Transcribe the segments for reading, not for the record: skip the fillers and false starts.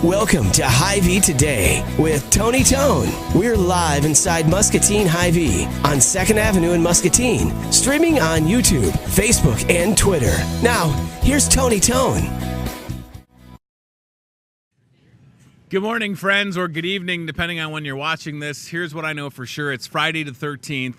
Welcome to Hy-Vee Today with Tony Tone. We're live inside Muscatine Hy-Vee on 2nd Avenue in Muscatine, streaming on YouTube, Facebook, and Twitter. Now, here's Tony Tone. Good morning, friends, or good evening, depending on when you're watching this. Here's what I know for sure. It's Friday the 13th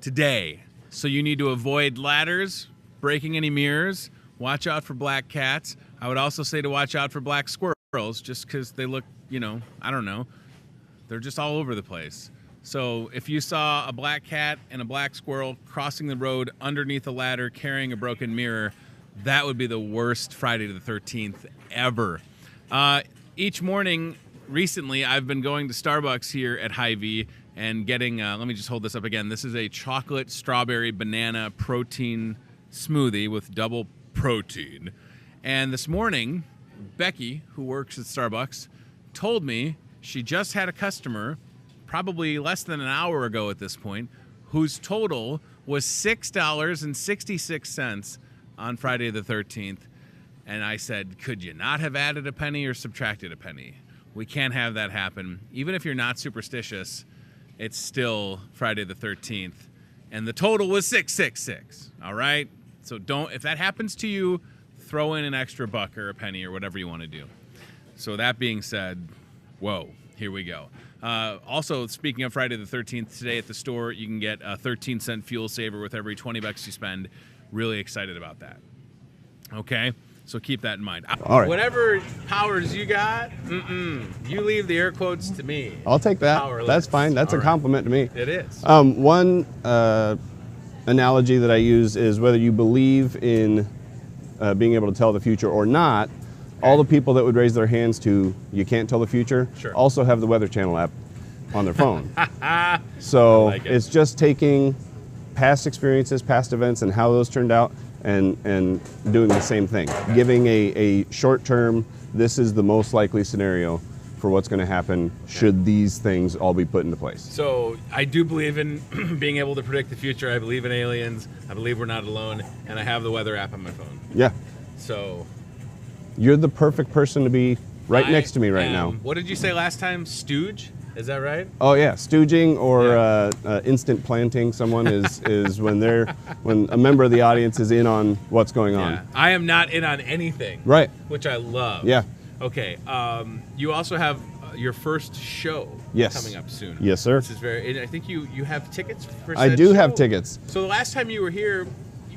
today. So you need to avoid ladders, breaking any mirrors, watch out for black cats. I would also say to watch out for black squirrels, just because they look, I don't know. They're just all over the place. So if you saw a black cat and a black squirrel crossing the road underneath a ladder carrying a broken mirror, that would be the worst Friday the 13th ever. Each morning recently, I've been going to Starbucks here at Hy-Vee and getting, let me just hold this up again. This is a chocolate strawberry banana protein smoothie with double protein. And this morning, Becky, who works at Starbucks, told me she just had a customer, probably less than an hour ago at this point, whose total was $6.66 on Friday the 13th. And I said, could you not have added a penny or subtracted a penny? We can't have that happen. Even if you're not superstitious, it's still Friday the 13th. And the total was 666, all right? So if that happens to you, throw in an extra buck or a penny or whatever you want to do. So that being said, whoa, here we go. Also, speaking of Friday the 13th, today at the store, you can get a 13-cent fuel saver with every 20 bucks you spend. Really excited about that. Okay? So keep that in mind. All right. Whatever powers you got, you leave the air quotes to me. I'll take that. Powerless. That's fine. That's All a right. compliment to me. It is. One analogy that I use is whether you believe in being able to tell the future or not, all the people that would raise their hands to you can't tell the future Sure. also have the Weather Channel app on their phone. So like it. it's just taking past experiences, past events, and how those turned out, and doing the same thing. Giving a short term, this is the most likely scenario for what's going to happen should these things all be put into place. So I do believe in being able to predict the future. I believe in aliens. I believe we're not alone. And I have the weather app on my phone. Yeah. So You're the perfect person to be right next to me right now. What did you say last time? Stooge? Is that right? Oh yeah, stooging or instant planting someone is when a member of the audience is in on what's going on. Yeah. I am not in on anything. Right. Which I love. Yeah. Okay. You also have your first show coming up soon. Yes, sir. This is I think you have tickets for I said do show. have tickets. So the last time you were here,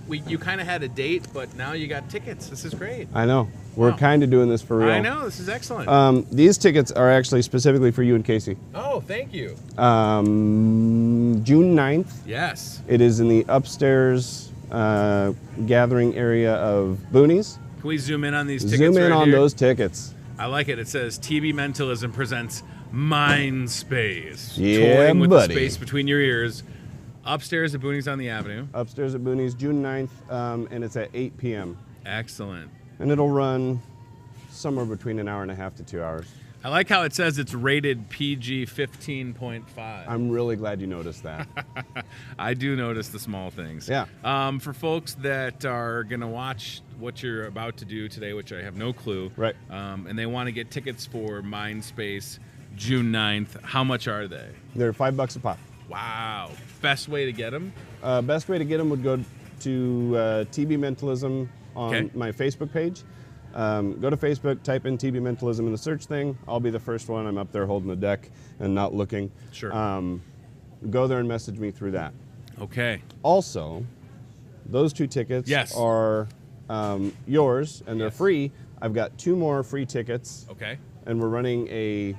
you kind of had a date, but now you got tickets. This is great. I know. We're Wow. kind of doing this for real. I know. This is excellent. These tickets are actually specifically for you and Casey. Oh, thank you. June 9th. Yes. It is in the upstairs gathering area of Boonies. Can we zoom in on these tickets? Zoom in right on here? those tickets. I like it. It says TB Mentalism presents Mind Space. Yeah, Toying with buddy. the space between your ears. Upstairs at Boonies on the Avenue. Upstairs at Boonies, June 9th, and it's at 8 p.m. Excellent. And it'll run somewhere between an hour and a half to 2 hours. I like how it says it's rated PG 15.5. I'm really glad you noticed that. I do notice the small things. Yeah. For folks that are going to watch what you're about to do today, which I have no clue. Right. And they want to get tickets for Mindspace June 9th, how much are they? They're $5 a pop. Wow. Best way to get them? Best way to get them would go to TB Mentalism on my Facebook page. Go to Facebook, type in TB Mentalism in the search thing. I'll be the first one. I'm up there holding the deck and not looking. Sure. Go there and message me through that. Okay. Also, those 2 tickets are yours, and they're free. I've got 2 more free tickets. Okay. And we're running a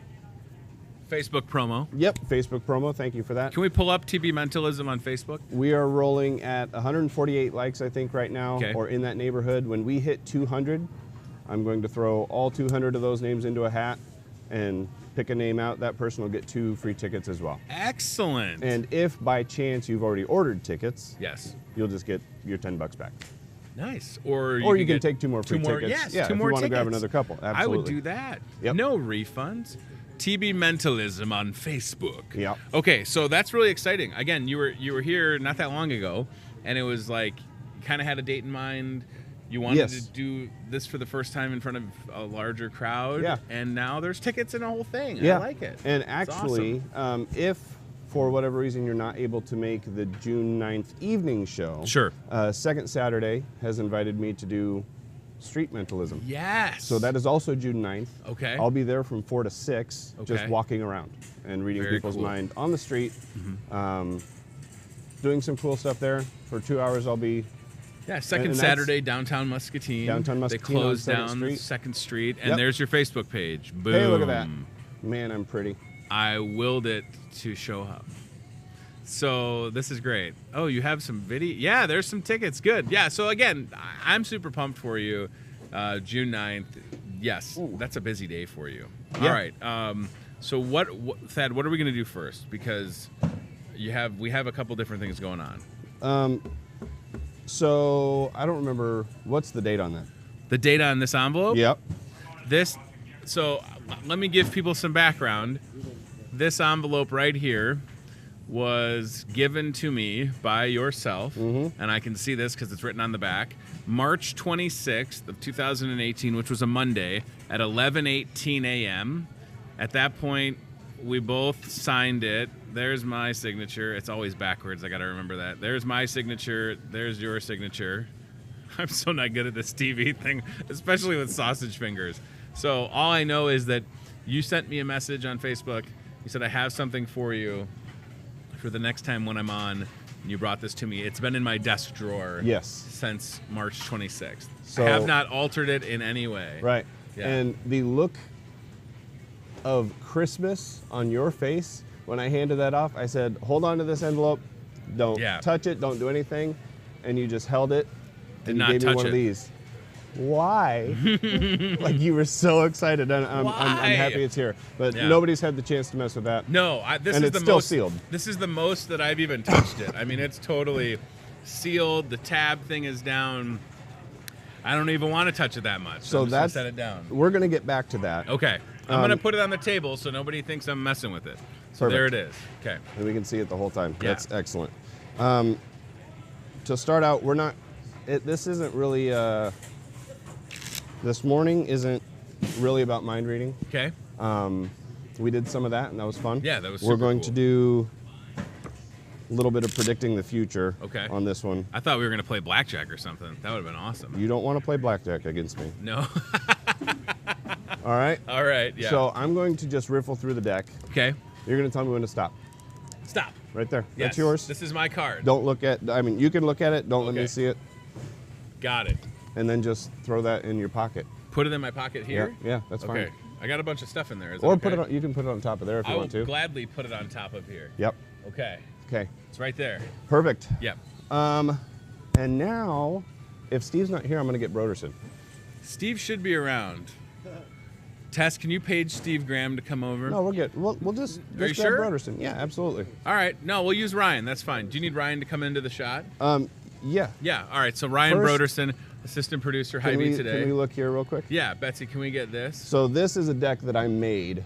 Facebook promo. Yep, Facebook promo. Thank you for that. Can we pull up TB Mentalism on Facebook? We are rolling at 148 likes, I think, right now, Okay. or in that neighborhood. When we hit 200, I'm going to throw all 200 of those names into a hat and pick a name out. That person will get 2 free tickets as well. Excellent. And if by chance you've already ordered tickets, yes, you'll just get your $10 back. Nice. Or you can take 2 more free tickets. Yes, yeah, 2 if more you want to grab tickets. another couple. Absolutely. I would do that. Yep. No refunds. TB Mentalism on Facebook. Yeah. Okay, so that's really exciting. Again, you were here not that long ago, and it was like you kind of had a date in mind. You wanted Yes. to do this for the first time in front of a larger crowd. Yeah. And now there's tickets and a whole thing. Yeah. I like it. And It's actually, awesome. if for whatever reason you're not able to make the June 9th evening show, Sure. Second Saturday has invited me to do street mentalism. Yes. So that is also June 9th. Okay. I'll be there from 4 to 6, just Okay. walking around and reading Very people's cool. mind on the street. Doing some cool stuff there. For 2 hours, I'll be Yeah, second and that's- Saturday, downtown Muscatine. Downtown Muscatine They on close 2nd down Street. 2nd Street, and Yep. there's your Facebook page. Boom. Hey, look at that. Man, I'm pretty. I willed it to show up. So this is great. Oh, you have some video? Yeah, there's some tickets. Good. Yeah, so again, I'm super pumped for you. June 9th. Yes, that's a busy day for you. Yeah. All right. So what, Thad, what are we going to do first? Because we have a couple different things going on. So I don't remember, what's the date on that? The date on this envelope? Yep. So let me give people some background. This envelope right here was given to me by yourself, and I can see this because it's written on the back. March 26th of 2018, which was a Monday, at 11:18 a.m. At that point, we both signed it. There's my signature. It's always backwards. I got to remember that. There's my signature. There's your signature. I'm so not good at this TV thing, especially with sausage fingers. So all I know is that you sent me a message on Facebook. You said, I have something for you for the next time when I'm on. And you brought this to me. It's been in my desk drawer Yes. since March 26th. So- I have not altered it in any way. Right. Yeah. And the look of Christmas on your face when I handed that off, I said, hold on to this envelope. Don't Yeah. touch it. Don't do anything. And you just held it. Did and not you gave me touch one it. of these. Why? Like you were so excited. And I'm Why? happy it's here. But Yeah. nobody's had the chance to mess with that. No, this And is it's the still most sealed. This is the most that I've even touched it. I mean, it's totally sealed. The tab thing is down. I don't even want to touch it that much. So I'm just gonna that's set it down. We're gonna get back to that. Okay, I'm gonna put it on the table so nobody thinks I'm messing with it. So there it Perfect. is. Okay. And we can see it the whole time. Yeah. That's excellent. To start out, we're not. This isn't really. This morning isn't really about mind reading. Okay. We did some of that, and that was fun. Yeah, that was We're super going cool. to do a little bit of predicting the future. Okay. On this one, I thought we were gonna play blackjack or something. That would have been awesome. you don't want to play blackjack against me. No. All right. All right. Yeah. So I'm going to just riffle through the deck. okay. You're going to tell me when to stop. Stop. Right there. Yes. That's yours. This is my card. Don't look at. I mean, you can look at it. Don't let me Okay. see it. Got it. And then just throw that in your pocket. Put it in my pocket here. Yeah, that's fine. Okay. I got a bunch of stuff in there. Is that Or put okay? it on, you can put it on top of there if you I will want to. gladly put it on top of here. Yep. Okay. Okay. It's right there. Perfect. Yep. And now, if Steve's not here, I'm going to get Broderson. Steve should be around. Tess, can you page Steve Graham to come over? No, we're good. We'll just Are you grab sure? Broderson. Yeah, absolutely. All right. No, we'll use Ryan. That's fine. Do you need Ryan to come into the shot? Yeah. Yeah. All right. So Ryan First- Broderson, assistant producer, Can Hy-Vee we, today. can we look here real quick? Yeah, Betsy, can we get this? So this is a deck that I made. We're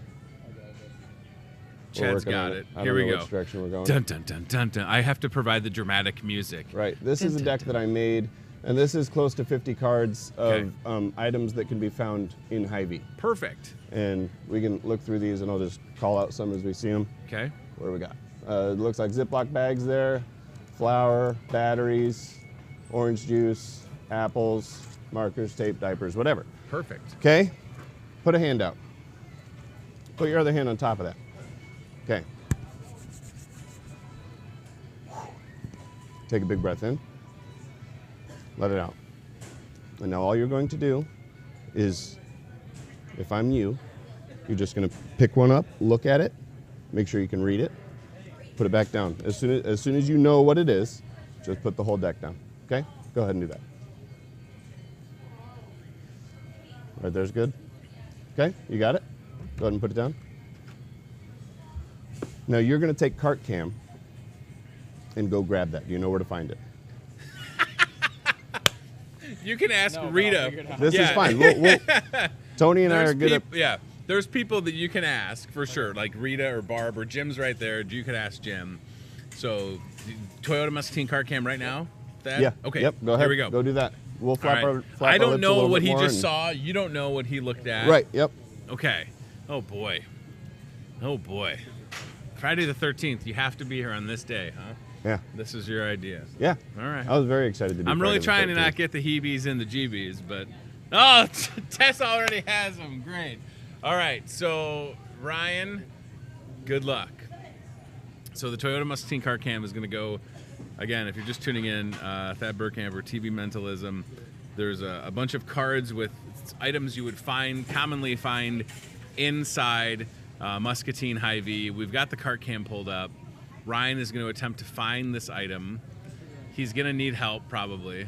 Chad's working on got it. I Here don't we know go. which direction we're going. Dun dun dun dun dun. I have to provide the dramatic music. Right. This is a deck that I made, and this is close to 50 cards of Okay. items that can be found in Hy-Vee. Perfect. And we can look through these, and I'll just call out some as we see them. Okay. What do we got? It looks like Ziploc bags there, flour, batteries, orange juice, apples, markers, tape, diapers, whatever. Perfect. Okay? Put a hand out. Put your other hand on top of that. Okay. Take a big breath in. Let it out. And now all you're going to do is, if I'm you, you're just going to pick one up, look at it, make sure you can read it, put it back down. As soon as you know what it is, just put the whole deck down. Okay? Go ahead and do that. Right there's good. Okay, you got it? Go ahead and put it down. Now you're going to take cart cam and go grab that. Do you know where to find it? You can ask Rita. This Yeah. is fine. Tony and I are good at. Yeah. There's people that you can ask for sure, like Rita or Barb or Jim's right there. You could ask Jim. So, Toyota Muscatine car cam right now? That? Yeah. Okay. Yep. Go ahead. Here we go. Go do that. we'll flap All our right. flap I our don't lips a know little what bit he more just and- saw. You don't know what he looked at. Right. Yep. Okay. Oh boy. Oh boy. Friday the 13th. You have to be here on this day, huh? Yeah. This is your idea. Yeah. All right. I was very excited to do. I'm really Friday trying the to not 13th. get the Hy-Vees and the GBs, but oh, Tess already has them. Great. All right. So Ryan, good luck. So the Toyota Muscatine car cam is going to go. Again, if you're just tuning in, Thad Burkamper, TV Mentalism. There's a bunch of cards with items you would commonly find inside Muscatine Hy-Vee. We've got the cart cam pulled up. Ryan is going to attempt to find this item. He's going to need help, probably.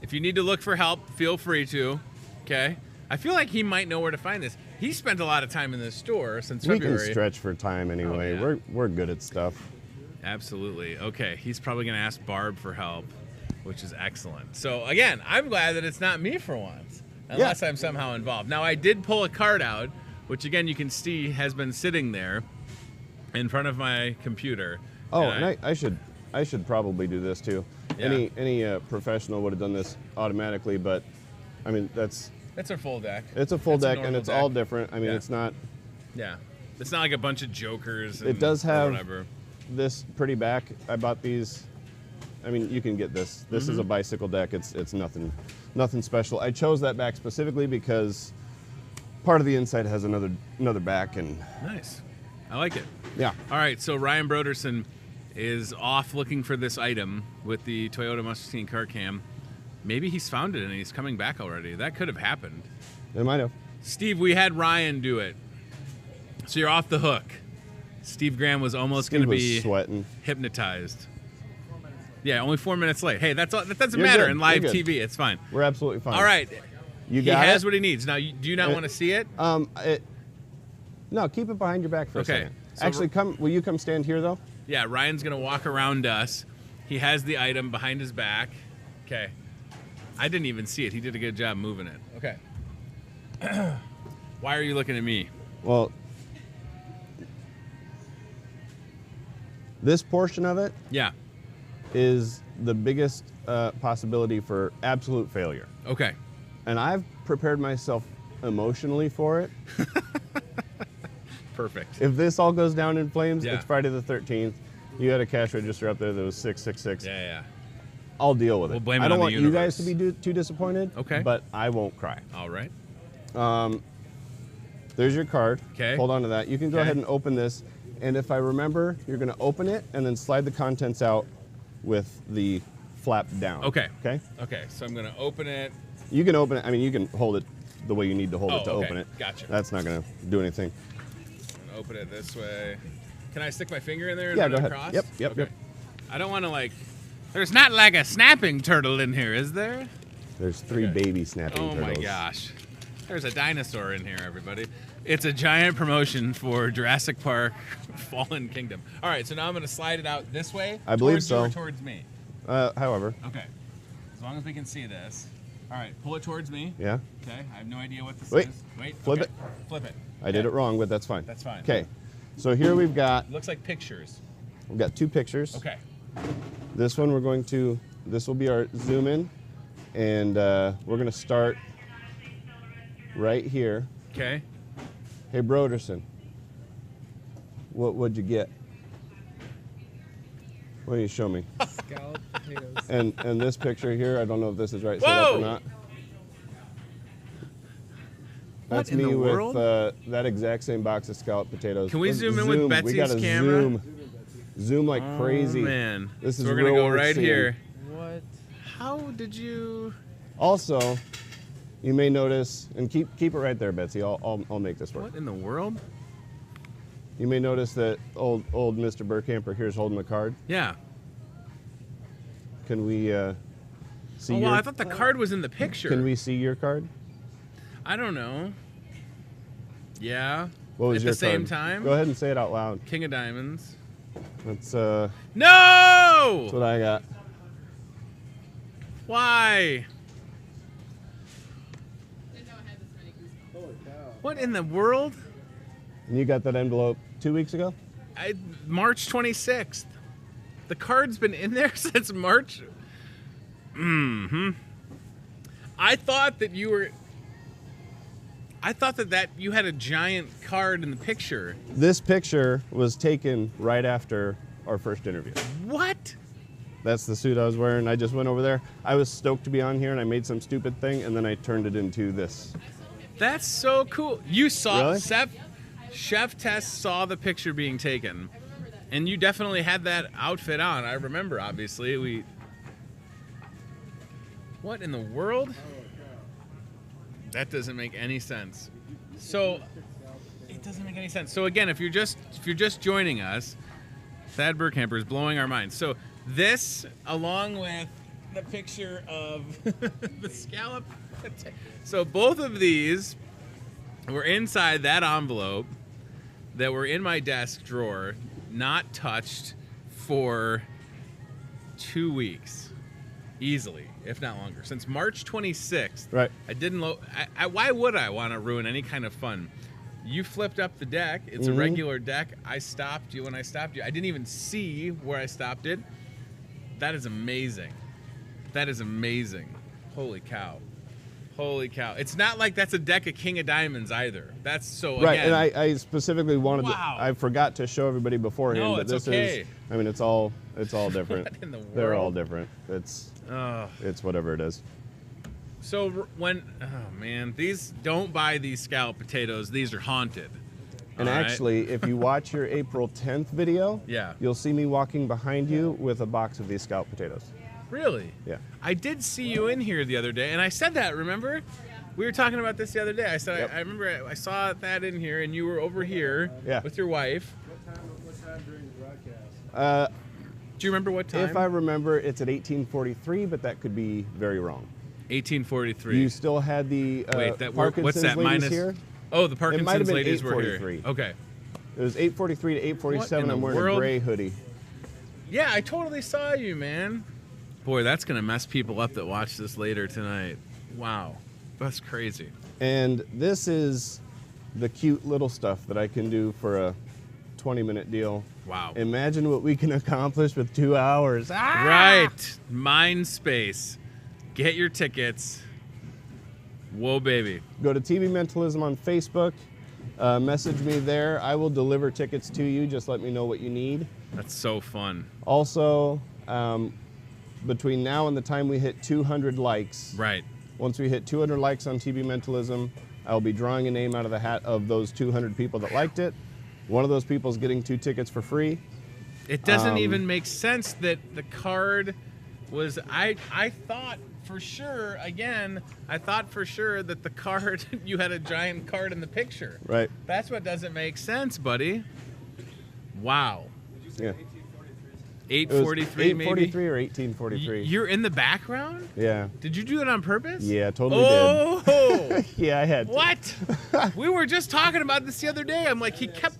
If you need to look for help, feel free to. Okay? I feel like he might know where to find this. He spent a lot of time in this store since We February. can stretch for time anyway. Oh, yeah. We're good at stuff. Absolutely. Okay, he's probably going to ask Barb for help, which is excellent. So, again, I'm glad that it's not me for once, unless I'm somehow involved. Now, I did pull a card out, which, again, you can see has been sitting there in front of my computer. Oh, and I should probably do this too. Yeah. Any professional would have done this automatically, but I mean It's a full deck. it's a full It's a deck and normal it's all deck. different. I mean, Yeah. it's not. Yeah. It's not like a bunch of jokers. It does or have whatever. this pretty back. I bought these. I mean, you can get this. This is a Mm-hmm. bicycle deck. It's nothing special. I chose that back specifically because part of the inside has another back, and Nice. I like it. yeah. All right, so Ryan Broderson is off looking for this item with the Toyota Muscatine car cam. Maybe he's found it and he's coming back already. That could have happened. It might have. Steve, we had Ryan do it. So you're off the hook. Steve Graham was almost going to Steve was be sweating. hypnotized. Yeah, only 4 minutes late. Hey, that doesn't You're matter good. in live You're good. TV. It's fine. We're absolutely fine. All right. You He got has it? what he needs. Now, do you not want to see it? No, keep it behind your back for Okay. a second. So Actually, will you come stand here though? Yeah, Ryan's going to walk around us. He has the item behind his back. Okay. I didn't even see it. He did a good job moving it. Okay. Why are you looking at me? Well, this portion of it Yeah. is the biggest possibility for absolute failure. Okay. And I've prepared myself emotionally for it. Perfect. If this all goes down in flames, Yeah. it's Friday the 13th. You had a cash register up there that was 666. Yeah. I'll deal with it. We'll blame it I don't on the want you guys to universe. be too disappointed. Okay. But I won't cry. All right. There's your card. Okay. Hold on to that. You can go Okay. ahead and open this. And if I remember, you're going to open it and then slide the contents out with the flap down. Okay. Okay? Okay. So I'm going to open it. You can open it. I mean, you can hold it the way you need to hold it to okay. open it. Gotcha. That's not going to do anything. I'm gonna open it this way. Can I stick my finger in there and Yeah, run go it ahead. across? Yep. I don't want to There's not like a snapping turtle in here, is there? There's 3 Okay. baby snapping Oh turtles. my gosh. There's a dinosaur in here, everybody. It's a giant promotion for Jurassic Park Fallen Kingdom. All right, so now I'm going to slide it out this way. I believe towards so. you or towards me. However, Okay. As long as we can see this. All right, pull it towards me. yeah, Okay, I have no idea what this Wait. is. Wait. Flip okay. it. Flip it. I did Okay. it wrong, but that's fine. That's fine. Okay, so here we've got Looks like pictures. 2 pictures. Okay. This one this will be our zoom in, and we're going to start right here. Okay. Hey, Broderson, what'd you get? Why don't you show me? Scalloped potatoes. And this picture here, I don't know if this is right set up or Whoa! not. What That's in me the with world? that exact same box of scalloped potatoes. Can we Let's zoom in with We Betsy's gotta camera? Zoom like crazy. Oh, man. This so is we're gonna real go worth right seeing. here. What? How did you? Also, you may notice, and keep it right there, Betsy. I'll make this work. What in the world? You may notice that old Mr. Burkamper here is holding the card. Yeah. Can we see Oh, your? well, I thought the card was in the picture. Can we see your card? I don't know. Yeah. What was At your the same card? time? Go ahead and say it out loud. King of Diamonds. That's No! what I got. Why? What in the world? And you got that envelope 2 weeks ago? March 26th. The card's been in there since March. Mm-hmm. I thought that you were. I thought that you had a giant card in the picture. This picture was taken right after our first interview. What? That's the suit I was wearing. I just went over there. I was stoked to be on here, and I made some stupid thing, and then I turned it into this. That's so cool. You saw Really? Chef Tess saw the picture being taken, and you definitely had that outfit on. I remember, obviously. What in the world? That doesn't make any sense. So it doesn't make any sense. So again, if you're just joining us, Thad Burkhamper is blowing our minds. So this, along with the picture of the scallop. So both of these were inside that envelope that were in my desk drawer, not touched for 2 weeks. Easily, if not longer. Since March 26th, Right. I didn't why would I want to ruin any kind of fun? You flipped up the deck. It's a regular deck. I stopped you when I stopped you. I didn't even see where I stopped it. That is amazing. That is amazing. Holy cow. Holy cow. It's not like that's a deck of King of Diamonds either. That's so, Right, again, and I specifically wanted Wow. to, I forgot to show everybody beforehand, No, but it's this okay. is, I mean, it's all different. What in the They're all world? different. It's Oh. whatever it is. So oh man, don't buy these scallop potatoes. These are haunted. And All right? actually, if you watch your April 10th video, Yeah. you'll see me walking behind you with a box of these scallop potatoes. Really? Yeah. I did see you in here the other day, and I said that, remember? We were talking about this the other day. I said, Yep. I remember I saw that in here, and you were over here Yeah. with your wife. What time during the broadcast? Do you remember what time? If I remember, it's at 1843, but that could be very wrong. 1843. You still had the Wait, what's Parkinson's that? ladies Minus. here. Oh, the It might Parkinson's have been ladies were here. 8:43. Okay. It was 8:43 to 8:47. What in I'm the wearing world? a gray hoodie. Yeah, I totally saw you, man. Boy, that's gonna mess people up that watch this later tonight. Wow, that's crazy. And this is the cute little stuff that I can do for a 20-minute deal. Wow. Imagine what we can accomplish with 2 hours. Ah! Right. Mind space. Get your tickets. Whoa, baby. Go to TV Mentalism on Facebook. Message me there. I will deliver tickets to you. Just let me know what you need. That's so fun. Also, between now and the time we hit 200 likes, Right. once we hit 200 likes on TV Mentalism, I'll be drawing a name out of the hat of those 200 people that liked it. One of those people is getting 2 tickets for free. It doesn't even make sense that the card was. I thought for sure. Again, I thought for sure that the card you had a giant card in the picture. Right. That's what doesn't make sense, buddy. Wow. Yeah. 843 maybe. 843 or 1843. You're in the background? Yeah. Did you do it on purpose? Yeah, totally Oh. did. Yeah, I had to. What? We were just talking about this the other day. I'm like he kept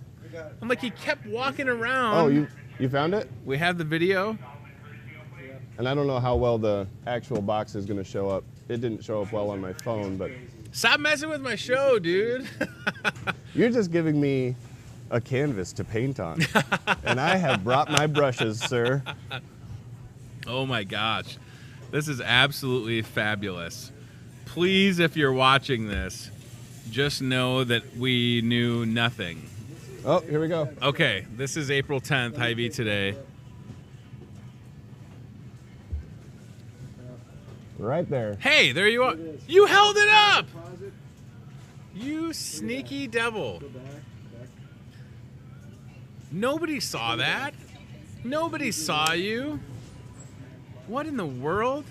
walking around. Oh, you found it? We have the video. And I don't know how well the actual box is going to show up. It didn't show up well on my phone, but Stop messing with my show, dude. you're just giving me a canvas to paint on. And I have brought my brushes, sir. Oh my gosh. This is absolutely fabulous. Please, if you're watching this, just know that we knew nothing. Oh, here we go. Okay, this is April 10th, Hy-Vee today. Right there. Hey, there you are. You held it up. You sneaky devil. Nobody saw that. Nobody saw you. What in the world?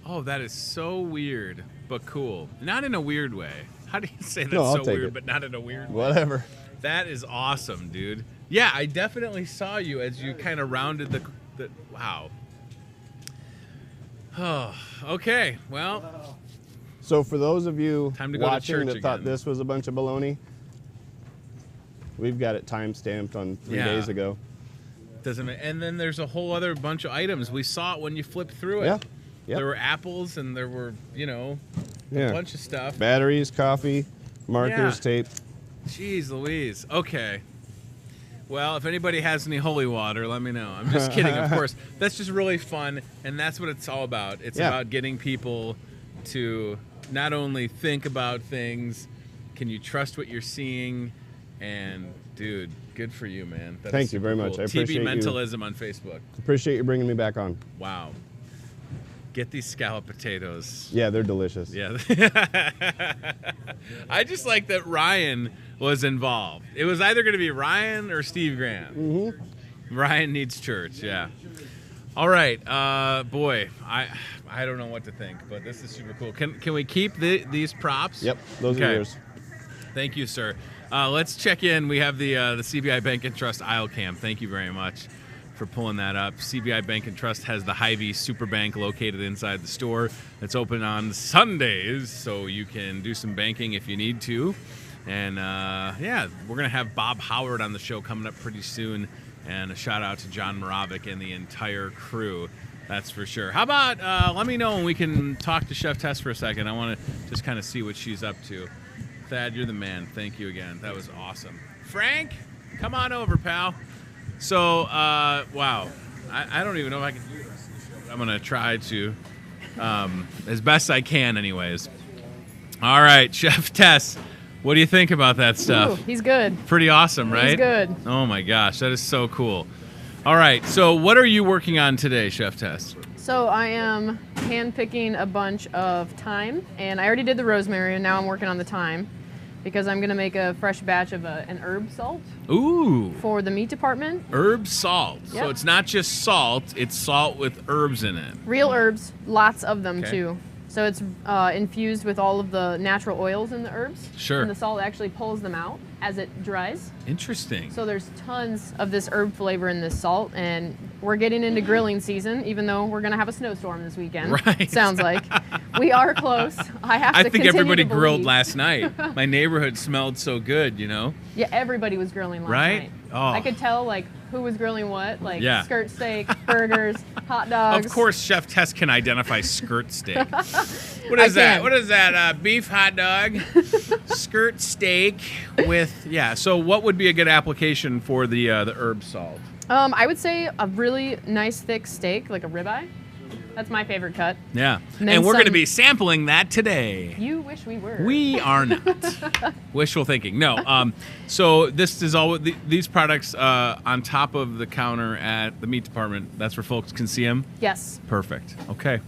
Oh, that is so weird, but cool. Not in a weird way. How do you say that's No, I'll so take weird, it. but not in a weird way? Whatever. That is awesome, dude. Yeah, I definitely saw you as you kind of rounded the wow. Oh, okay. Well, So for those of you Time to go to watching church that thought again. this was a bunch of baloney, we've got it time-stamped on 3 Yeah. days ago. doesn't ma- and then there's a whole other bunch of items. We saw it when you flipped through it. Yeah. Yep. There were apples and there were, a Yeah. bunch of stuff. Batteries, coffee, markers, Yeah. tape. Jeez Louise. Okay. Well, if anybody has any holy water, let me know. I'm just kidding, of course. That's just really fun, and that's what it's all about. It's about getting people to not only think about things, can you trust what you're seeing, and, dude, good for you, man. Thank you very much. I appreciate TB Mentalism on Facebook. Appreciate you bringing me back on. Wow. Get these scallop potatoes. Yeah, they're delicious. Yeah. I just like that Ryan was involved. It was either going to be Ryan or Steve Graham. Mm-hmm. Ryan needs church, yeah. All right. Boy, I don't know what to think, but this is super cool. Can we keep these props? Yep, those are yours. Thank you, sir. Let's check in. We have the CBI Bank and Trust aisle cam. Thank you very much for pulling that up. CBI Bank and Trust has the Hy-Vee Super Bank located inside the store. It's open on Sundays, so you can do some banking if you need to. And yeah, we're going to have Bob Howard on the show coming up pretty soon. And a shout out to John Moravik and the entire crew. That's for sure. How about let me know when we can talk to Chef Tess for a second. I want to just kind of see what she's up to. Thad, you're the man. Thank you again. That was awesome. Frank, come on over, pal. So, wow. I don't even know if I can do this. I'm going to try to, as best I can anyways. All right, Chef Tess, what do you think about that stuff? Ooh, he's good. Pretty awesome, right? He's good. Oh, my gosh. That is so cool. All right, so what are you working on today, Chef Tess? So I am hand-picking a bunch of thyme, and I already did the rosemary, and now I'm working on the thyme because I'm going to make a fresh batch of an herb salt. Ooh. For the meat department. Herb salt. Yep. So it's not just salt, it's salt with herbs in it. Real herbs, lots of them Okay. too. So it's infused with all of the natural oils in the herbs. Sure. And the salt actually pulls them out as it dries. Interesting. So there's tons of this herb flavor in this salt, and we're getting into grilling season, even though we're going to have a snowstorm this weekend. Right. Sounds like. We are close. I think continue everybody to grilled believe. last night. My neighborhood smelled so good, you know? Yeah, everybody was grilling last Right? night. Oh. I could tell, like, who was grilling what, like Yeah. skirt steak, burgers, hot dogs. Of course, Chef Tess can identify skirt steak. What I is that? can. What is that? Beef hot dog, skirt steak with, yeah. So what would be a good application for the herb salt? I would say a really nice thick steak, like a ribeye. That's my favorite cut. Yeah. And then And we're going to some- be sampling that today. You wish we were. We are not. Wishful thinking. No. So this is all these products on top of the counter at the meat department. That's where folks can see them. Yes. Perfect. Okay.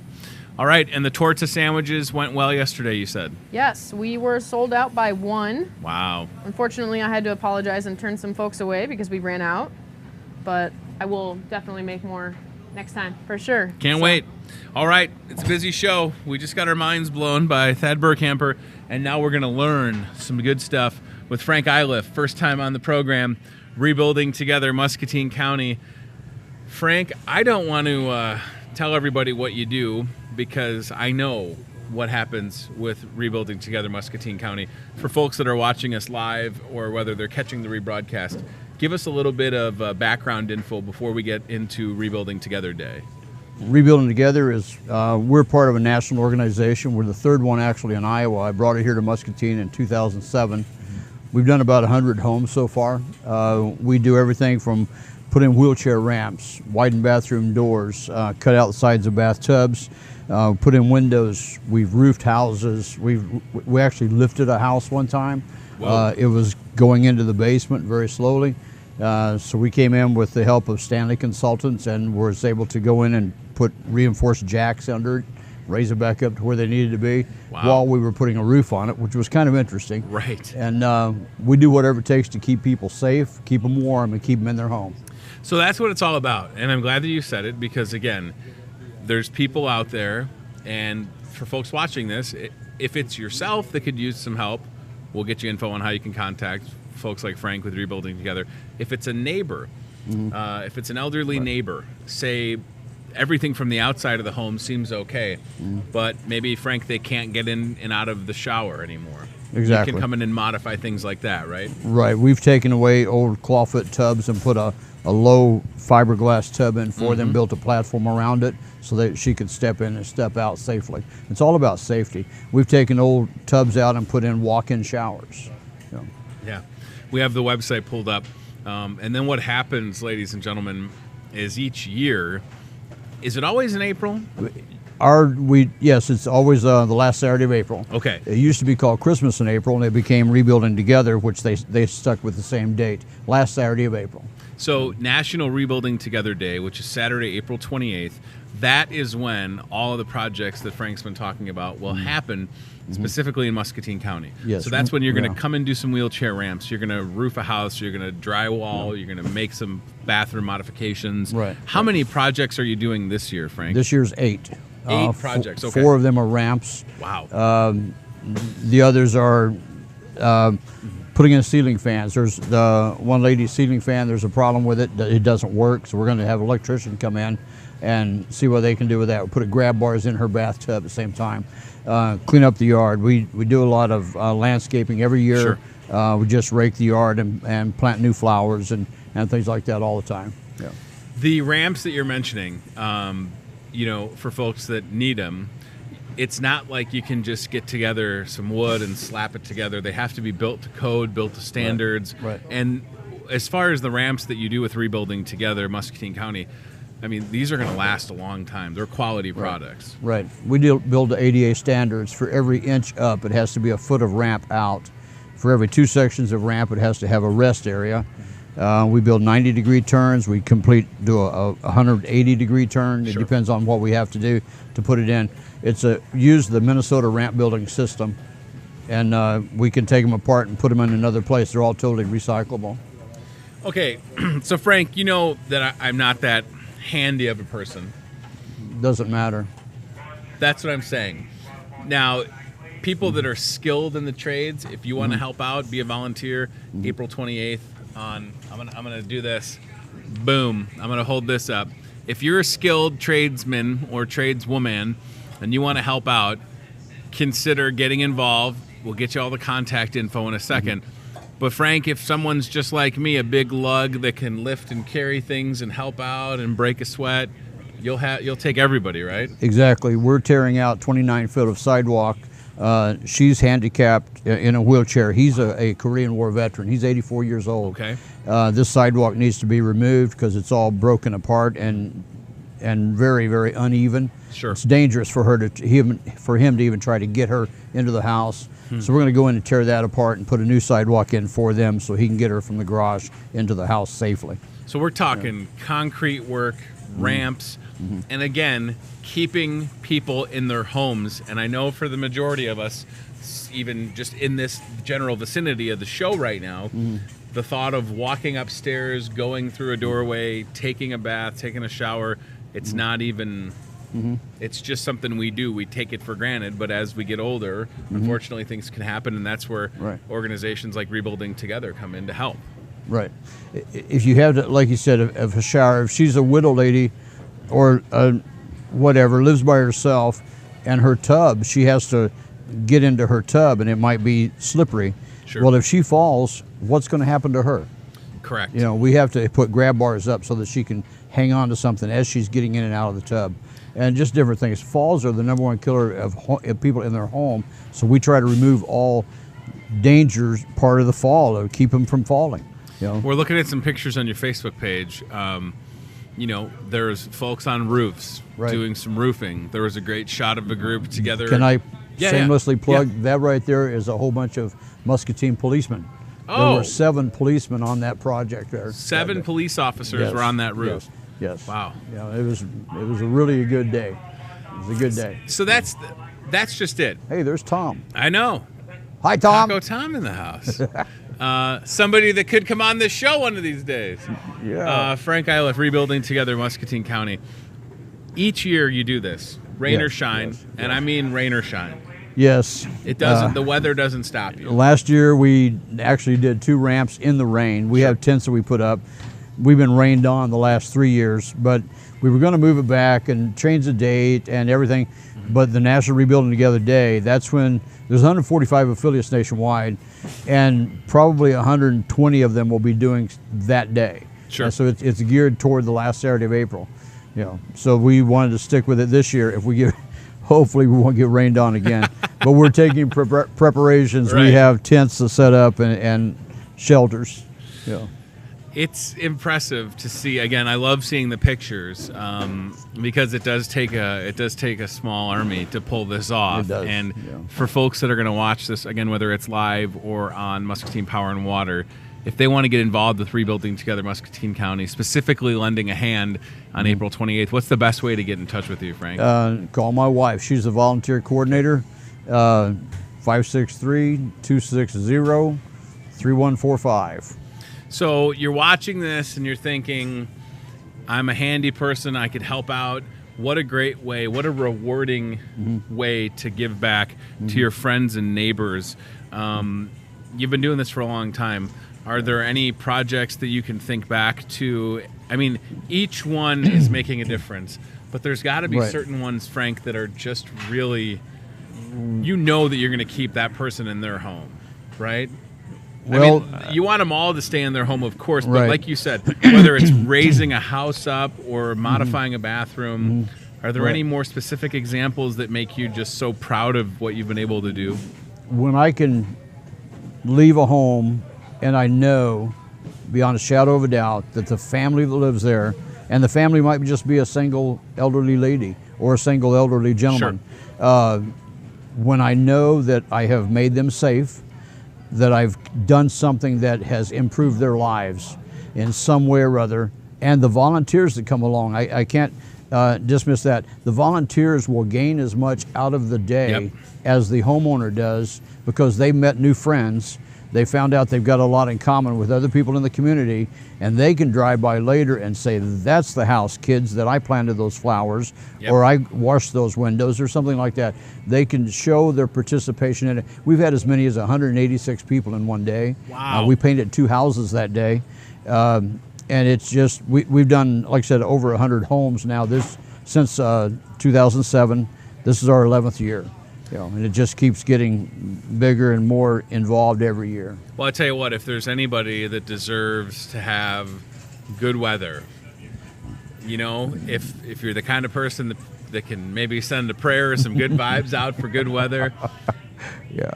All right. And the torta sandwiches went well yesterday, you said. Yes, we were sold out by 1. Wow. Unfortunately, I had to apologize and turn some folks away because we ran out. But I will definitely make more next time, for sure. Can't wait. All right. It's a busy show. We just got our minds blown by Thad Burkhamper, and now we're going to learn some good stuff with Frank Iliff. First time on the program, Rebuilding Together Muscatine County. Frank, I don't want to tell everybody what you do because I know what happens with Rebuilding Together Muscatine County. For folks that are watching us live or whether they're catching the rebroadcast, give us a little bit of background info before we get into Rebuilding Together Day. Rebuilding Together is, we're part of a national organization. We're the third one actually in Iowa. I brought it here to Muscatine in 2007. We've done about 100 homes so far. We do everything from put in wheelchair ramps, widen bathroom doors, cut out the sides of bathtubs, put in windows. We've roofed houses. We actually lifted a house one time. It was going into the basement very slowly. So we came in with the help of Stanley Consultants and was able to go in and put reinforced jacks under it, raise it back up to where they needed to be while we were putting a roof on it, which was kind of interesting. Right. And we do whatever it takes to keep people safe, keep them warm, and keep them in their home. So that's what it's all about. And I'm glad that you said it because, again, there's people out there, and for folks watching this, if it's yourself that could use some help, we'll get you info on how you can contact folks like Frank with Rebuilding Together. If it's a neighbor, if it's an elderly neighbor, say everything from the outside of the home seems okay, but maybe, Frank, they can't get in and out of the shower anymore. Exactly. You can come in and modify things like that, right? Right. We've taken away old clawfoot tubs and put a low fiberglass tub in for them, built a platform around it so that she could step in and step out safely. It's all about safety. We've taken old tubs out and put in walk-in showers. Yeah. We have the website pulled up. And then what happens, ladies and gentlemen, is each year, is it always in April? Yes, it's always the last Saturday of April. Okay. It used to be called Christmas in April, and it became Rebuilding Together, which they stuck with the same date, last Saturday of April. So National Rebuilding Together Day, which is Saturday, April 28th, that is when all of the projects that Frank's been talking about will happen, specifically in Muscatine County. Yes. So that's when you're going to come and do some wheelchair ramps. You're going to roof a house. You're going to drywall. You're going to make some bathroom modifications. Right. How many projects are you doing this year, Frank? This year's 8. 8 projects, okay. 4 of them are ramps. Wow. The others are putting in ceiling fans. There's the one lady's ceiling fan, there's a problem with it. It doesn't work, so we're going to have an electrician come in and see what they can do with that. We'll put grab bars in her bathtub at the same time. Clean up the yard. We do a lot of landscaping every year. Sure. We just rake the yard and plant new flowers and things like that all the time. Yeah. The ramps that you're mentioning, for folks that need them, it's not like you can just get together some wood and slap it together. They have to be built to code, built to standards. Right. And as far as the ramps that you do with Rebuilding Together, Muscatine County, I mean, these are going to last a long time. They're quality products. Right. We build to ADA standards. For every inch up, it has to be a foot of ramp out. For every 2 sections of ramp, it has to have a rest area. We build 90-degree turns. We do a 180-degree turn. It Sure. depends on what we have to do to put it in. Use the Minnesota ramp building system, and we can take them apart and put them in another place. They're all totally recyclable. Okay, so Frank, you know that I'm not that handy of a person. Doesn't matter. That's what I'm saying. Now, people that are skilled in the trades, if you want to help out, be a volunteer, April 28th I'm gonna do this. Boom. I'm gonna hold this up. If you're a skilled tradesman or tradeswoman and you want to help out, consider getting involved. We'll get you all the contact info in a second. But Frank, if someone's just like me, a big lug that can lift and carry things and help out and break a sweat, you'll take everybody, right? Exactly. We're tearing out 29 feet of sidewalk. She's handicapped in a wheelchair. He's a Korean War veteran. He's 84 years old. Okay. This sidewalk needs to be removed because it's all broken apart and very, very uneven. Sure. It's dangerous for him to even try to get her into the house. So we're going to go in and tear that apart and put a new sidewalk in for them so he can get her from the garage into the house safely. So we're talking concrete work, ramps, and again, keeping people in their homes. And I know for the majority of us, even just in this general vicinity of the show right now, the thought of walking upstairs, going through a doorway, taking a bath, taking a shower, it's not even... It's just something we do. We take it for granted, but as we get older, unfortunately, things can happen, and that's where organizations like Rebuilding Together come in to help. Right. If you have, like you said, of a shower, if she's a widow lady or whatever, lives by herself, and her tub, she has to get into her tub, and it might be slippery. Sure. Well, if she falls, what's going to happen to her? Correct. You know, we have to put grab bars up so that she can hang on to something as she's getting in and out of the tub. And just different things. Falls are the #1 killer of people in their home, so we try to remove all dangers part of the fall to keep them from falling. You know? We're looking at some pictures on your Facebook page. There's folks on roofs doing some roofing. There was a great shot of a group together. Can I shamelessly plug that right there is a whole bunch of Muscatine policemen. Oh. There were 7 policemen on that project there. 7 police officers were on that roof. Yes. Wow. Yeah, it was a really good day. It was a good day. So that's just it. Hey, there's Tom. I know. Hi, Tom. Taco Tom in the house. Somebody that could come on this show one of these days. Yeah. Frank Eilif, Rebuilding Together, Muscatine County. Each year you do this, rain or shine, and I mean rain or shine. Yes. It doesn't. The weather doesn't stop you. Last year we actually did 2 ramps in the rain. We have tents that we put up. We've been rained on the last 3 years, but we were going to move it back and change the date and everything. But the National Rebuilding Together Day, that's when there's 145 affiliates nationwide, and probably 120 of them will be doing that day. Sure. And so it's geared toward the last Saturday of April. You know, so we wanted to stick with it this year. If we get, hopefully we won't get rained on again. But we're taking preparations. Right. We have tents to set up and shelters. You know. It's impressive to see. Again, I love seeing the pictures because it does take a small army to pull this off. It does, and yeah. for folks that are going to watch this again, whether it's live or on Muscatine Power and Water, if they want to get involved with Rebuilding Together Muscatine County, specifically lending a hand on April 28th, what's the best way to get in touch with you, Frank? Call my wife. She's the volunteer coordinator. 563-260-3145. So you're watching this and you're thinking, I'm a handy person, I could help out. What a great way, what a rewarding way to give back to your friends and neighbors. You've been doing this for a long time. Are there any projects that you can think back to? I mean, each one is making a difference, but there's got to be Right. certain ones, Frank, that are just really, you know that you're going to keep that person in their home, right? Well, I mean, you want them all to stay in their home, of course, but Right. like you said, whether it's raising a house up or modifying a bathroom, are there Right. any more specific examples that make you just so proud of what you've been able to do? when I can leave a home and I know beyond a shadow of a doubt that the family that lives there, and the family might just be a single elderly lady or a single elderly gentleman, when I know that I have made them safe, that I've done something that has improved their lives in some way or other, and the volunteers that come along, I can't dismiss that. The volunteers will gain as much out of the day Yep. as the homeowner does because they met new friends. They found out they've got a lot in common with other people in the community, and they can drive by later and say, that's the house, kids, that I planted those flowers, Yep. or I washed those windows, or something like that. They can show their participation in it. We've had as many as 186 people in one day. Wow. We painted 2 houses that day. And it's just, we've done, like I said, over 100 homes now. Since 2007, this is our 11th year. And it just keeps getting bigger and more involved every year. Well, I tell you what, if there's anybody that deserves to have good weather, if you're the kind of person that can maybe send a prayer or some good vibes out for good weather, Yeah.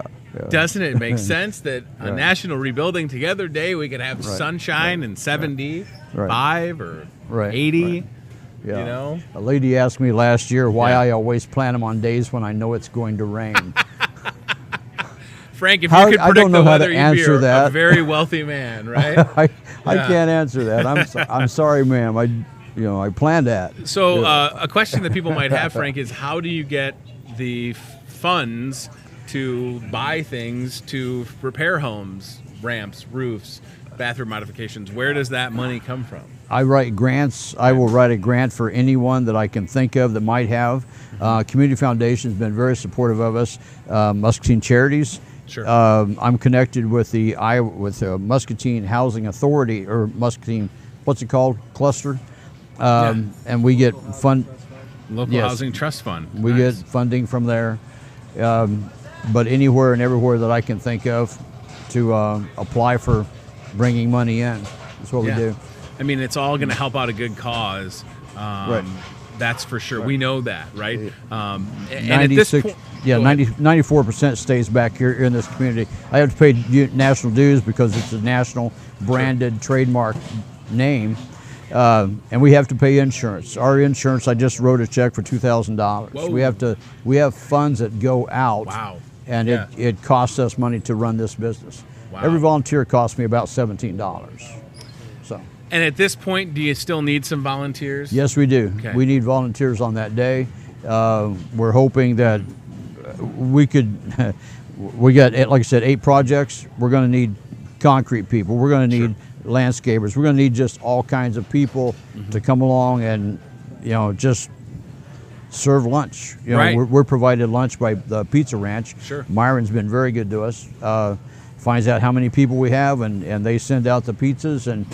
doesn't it make sense that on National Rebuilding Together Day we could have sunshine and 75 or 80? Yeah. A lady asked me last year why I always plant them on days when I know it's going to rain. Frank, if you could I predict don't know the how weather, to you'd answer be a that. very wealthy man, right? I can't answer that. I'm sorry, ma'am. I planned that. So a question that people might have, Frank, is how do you get the funds to buy things to repair homes, ramps, roofs, bathroom modifications? Where does that money come from? I write grants. I will write a grant for anyone that I can think of that might have. Community Foundation has been very supportive of us. Muscatine Charities. Sure. I'm connected with the Muscatine Housing Authority, or Muscatine, what's it called? Cluster. And we get Local Housing Trust Fund. We get funding from there. But anywhere and everywhere that I can think of to apply for bringing money in. That's what we do. I mean, it's all going to help out a good cause. Right. That's for sure. We know that, right? And at this 96, point, yeah, go ahead. 94% stays back here in this community. I have to pay national dues because it's a national branded trademark name. And we have to pay insurance. Our insurance, I just wrote a check for $2,000. Whoa. We have funds that go out. Wow. And it costs us money to run this business. Wow. Every volunteer costs me about $17. So. And at this point, do you still need some volunteers? Yes, we do. Okay. We need volunteers on that day. We're hoping that we could, we got, like I said, 8 projects. We're going to need concrete people. We're going to need landscapers. We're going to need just all kinds of people to come along and, just serve lunch. We're provided lunch by the Pizza Ranch. Sure. Myron's been very good to us. Finds out how many people we have, and they send out the pizzas, and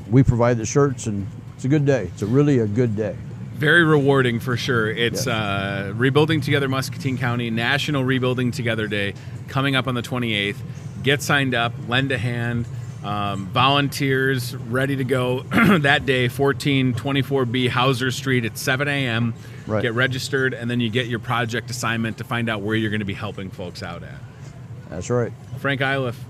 we provide the shirts, and it's a good day. It's really a good day. Very rewarding for sure. It's Rebuilding Together Muscatine County, National Rebuilding Together Day, coming up on the 28th. Get signed up, lend a hand. Volunteers ready to go that day, 1424B Hauser Street at 7 a.m. Right. Get registered, and then you get your project assignment to find out where you're going to be helping folks out at. That's right. Frank Iliff,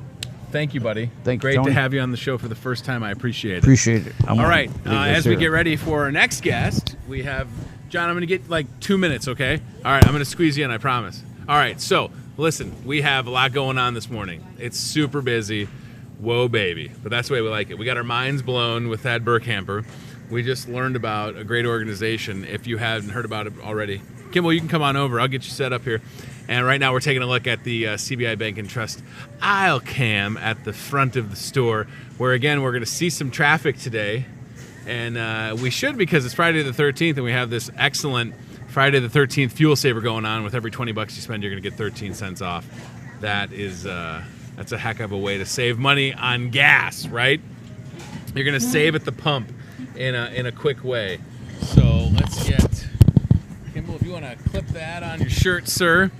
thank you, buddy. Thank you, Great Tony. to have you on the show for the first time. I appreciate it. Appreciate it. All right, as we get ready for our next guest, we have John. I'm going to get like 2 minutes, okay? All right, I'm going to squeeze you in, I promise. All right, so listen, we have a lot going on this morning. It's super busy. Whoa, baby. But that's the way we like it. We got our minds blown with Thad Burkhamper. We just learned about a great organization. If you hadn't heard about it already, Kimball, you can come on over. I'll get you set up here. And right now we're taking a look at the CBI Bank and Trust aisle cam at the front of the store, where, again, we're going to see some traffic today. And we should, because it's Friday the 13th, and we have this excellent Friday the 13th fuel saver going on. With every 20 bucks you spend, you're going to get 13 cents off. That is, that's a heck of a way to save money on gas, right? You're going to save at the pump in a quick way. So let's get Kimball, if you want to clip that on your shirt, sir.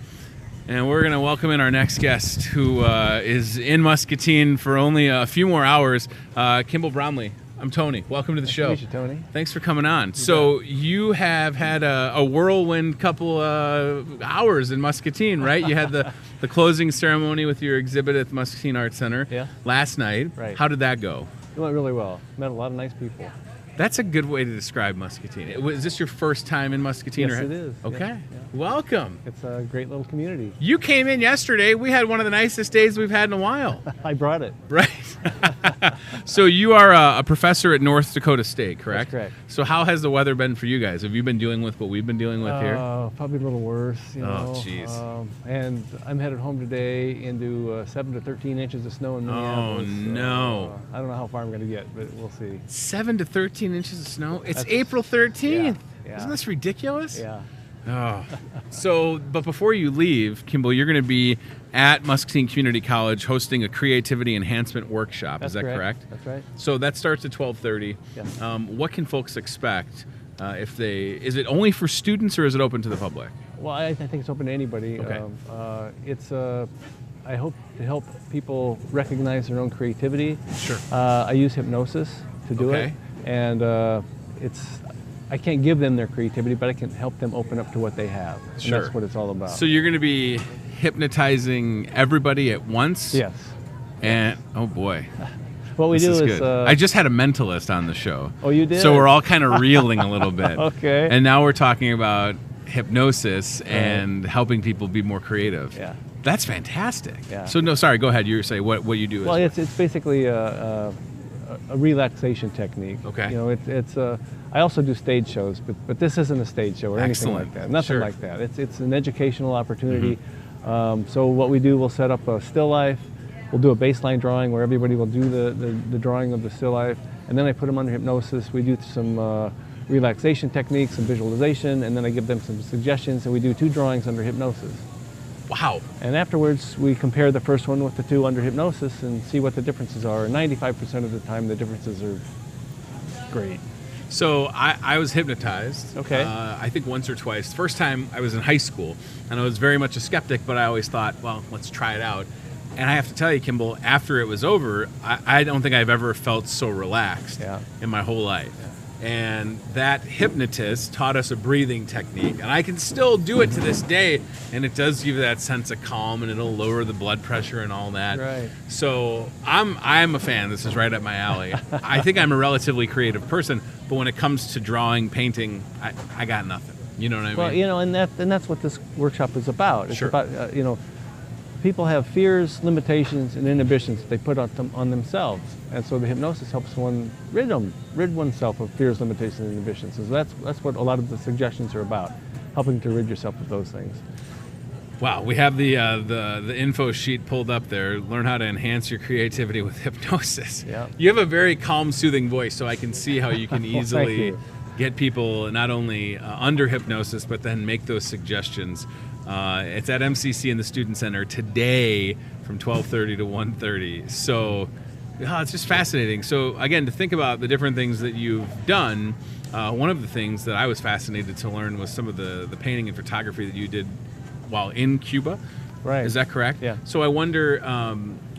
And we're going to welcome in our next guest, who is in Muscatine for only a few more hours. Kimball Bromley. I'm Tony. Welcome to the show. Nice to meet you, Tony. Thanks for coming on. So you have had a whirlwind couple hours in Muscatine, right? You had the closing ceremony with your exhibit at the Muscatine Art Center last night. Right. How did that go? It went really well. Met a lot of nice people. That's a good way to describe Muscatine. Is this your first time in Muscatine? Yes, it is. Okay. Yeah. Welcome. It's a great little community. You came in yesterday. We had one of the nicest days we've had in a while. I brought it. Right. So you are a professor at North Dakota State, correct? That's correct. So how has the weather been for you guys? Have you been dealing with what we've been dealing with here? Probably a little worse, you know. Oh, jeez. And I'm headed home today into 7 to 13 inches of snow in Minneapolis. no. I don't know how far I'm going to get, but we'll see. 7 to 13 inches of snow? It's That's- April 13th. Yeah. Isn't this ridiculous? Yeah. Oh. So, but before you leave, Kimball, you're going to be at Muscatine Community College hosting a creativity enhancement workshop. That's Is that correct? That's right. So that starts at 12:30. Yes. What can folks expect if they? Is it only for students or is it open to the public? Well, I think it's open to anybody. Okay. I hope to help people recognize their own creativity. Sure. I use hypnosis to do Okay. it, and I can't give them their creativity, but I can help them open up to what they have. And Sure. that's what it's all about. So you're going to be hypnotizing everybody at once? Yes. And oh boy. What we This do is is. good. I just had a mentalist on the show. Oh, you did? So we're all kind of reeling a little bit. Okay. And now we're talking about hypnosis and helping people be more creative. Yeah. That's fantastic. Yeah. So no, sorry, go ahead. You were saying what you do. Well, is it's basically a relaxation technique. Okay. You know, I also do stage shows, but this isn't a stage show or anything Excellent. like that. Nothing Sure. like that. It's an educational opportunity. So what we do, we'll set up a still life. We'll do a baseline drawing where everybody will do the drawing of the still life, and then I put them under hypnosis. We do some relaxation techniques, some visualization, and then I give them some suggestions, and we do 2 drawings under hypnosis. Wow. And afterwards, we compare the first one with the 2 under hypnosis and see what the differences are. 95% of the time, the differences are great. So I was hypnotized. Okay. I think once or twice. First time I was in high school, and I was very much a skeptic, but I always thought, well, let's try it out. And I have to tell you, Kimball, after it was over, I don't think I've ever felt so relaxed in my whole life. And that hypnotist taught us a breathing technique, and I can still do it to this day, and it does give you that sense of calm, and it'll lower the blood pressure and all that. Right. So I'm a fan. This is right up my alley. I think I'm a relatively creative person, but when it comes to drawing, painting, I got nothing. You know what I mean? Well, you know, and that's what this workshop is about. It's Sure. about, you know, people have fears, limitations, and inhibitions that they put on themselves. And so the hypnosis helps one rid oneself of fears, limitations, and inhibitions. So that's what a lot of the suggestions are about, helping to rid yourself of those things. Wow, we have the info sheet pulled up there. Learn how to enhance your creativity with hypnosis. Yeah. You have a very calm, soothing voice, so I can see how you can Well, easily thank you. get people not only under hypnosis, but then make those suggestions. It's at MCC in the Student Center today from 12:30 to 1:30. So it's just fascinating. So again, to think about the different things that you've done, one of the things that I was fascinated to learn was some of the painting and photography that you did while in Cuba. Right. Is that correct? Yeah. So I wonder,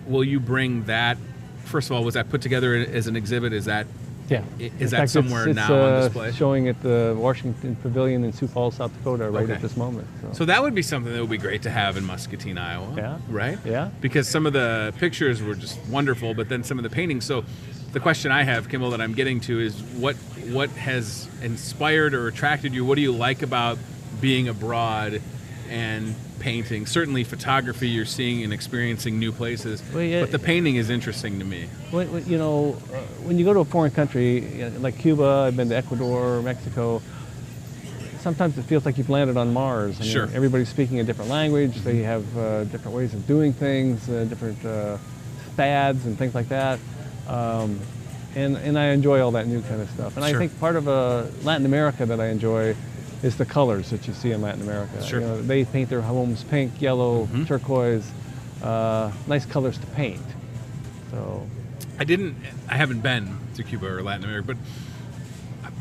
will you bring that, first of all, was that put together as an exhibit? Is that Yeah. Is In that fact, somewhere it's, now on display? Showing at the Washington Pavilion in Sioux Falls, South Dakota, right Okay. at this moment. So that would be something that would be great to have in Muscatine, Iowa. Yeah. Right? Yeah. Because some of the pictures were just wonderful, but then some of the paintings. So the question I have, Kimball, that I'm getting to is what has inspired or attracted you? What do you like about being abroad and painting? Certainly photography, you're seeing and experiencing new places, Well, yeah. but the painting is interesting to me. When you go to a foreign country, like Cuba, I've been to Ecuador, Mexico, sometimes it feels like you've landed on Mars. I mean, Sure. everybody's speaking a different language. They have different ways of doing things, different fads and things like that. And I enjoy all that new kind of stuff. And Sure. I think part of Latin America that I enjoy is the colors that you see in Latin America. Sure. They paint their homes pink, yellow, turquoise, nice colors to paint. So, I haven't been to Cuba or Latin America,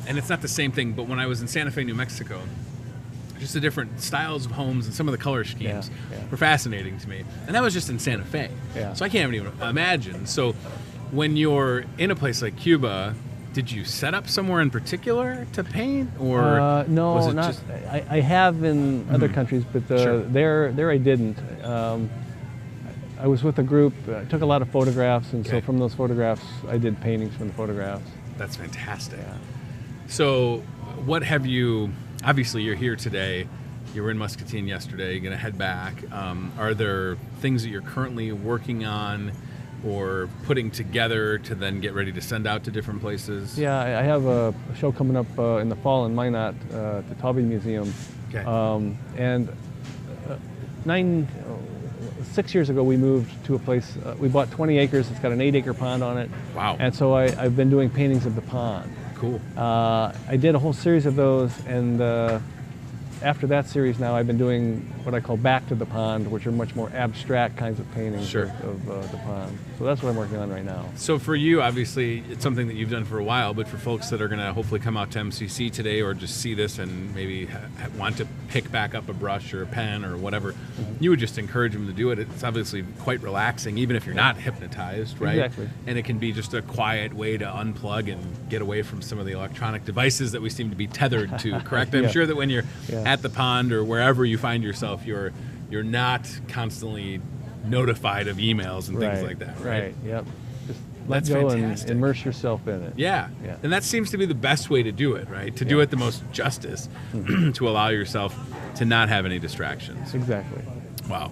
and it's not the same thing, but when I was in Santa Fe, New Mexico, just the different styles of homes and some of the color schemes Yeah. were fascinating to me. And that was just in Santa Fe. Yeah. So I can't even imagine. So when you're in a place like Cuba, did you set up somewhere in particular to paint, or no, was it not. just I have in other countries, but Sure. there I didn't. I was with a group. I took a lot of photographs, and so Okay. from those photographs, I did paintings from the photographs. That's fantastic. Yeah. So what have you, obviously you're here today, you were in Muscatine yesterday, you're going to head back. Are there things that you're currently working on or putting together to then get ready to send out to different places? Yeah, I have a show coming up in the fall in Minot, at the Taube Museum. Okay. And 6 years ago, we moved to a place, we bought 20 acres, it's got an 8-acre pond on it. Wow. And so I've been doing paintings of the pond. Cool. I did a whole series of those, and after that series now I've been doing what I call Back to the Pond, which are much more abstract kinds of paintings Sure. of the pond. So that's what I'm working on right now. So for you, obviously, it's something that you've done for a while, but for folks that are going to hopefully come out to MCC today or just see this and maybe want to pick back up a brush or a pen or whatever, you would just encourage them to do it. It's obviously quite relaxing, even if you're not hypnotized, right? Exactly. And it can be just a quiet way to unplug and get away from some of the electronic devices that we seem to be tethered to, correct? I'm Yeah. sure that when you're Yeah. at the pond or wherever you find yourself, you're not constantly notified of emails and things like that, right? Yep. Just let That's go fantastic. and immerse yourself in it. Yeah. Yeah. And that seems to be the best way to do it, right? To do it the most justice, to allow yourself to not have any distractions. Exactly. Wow.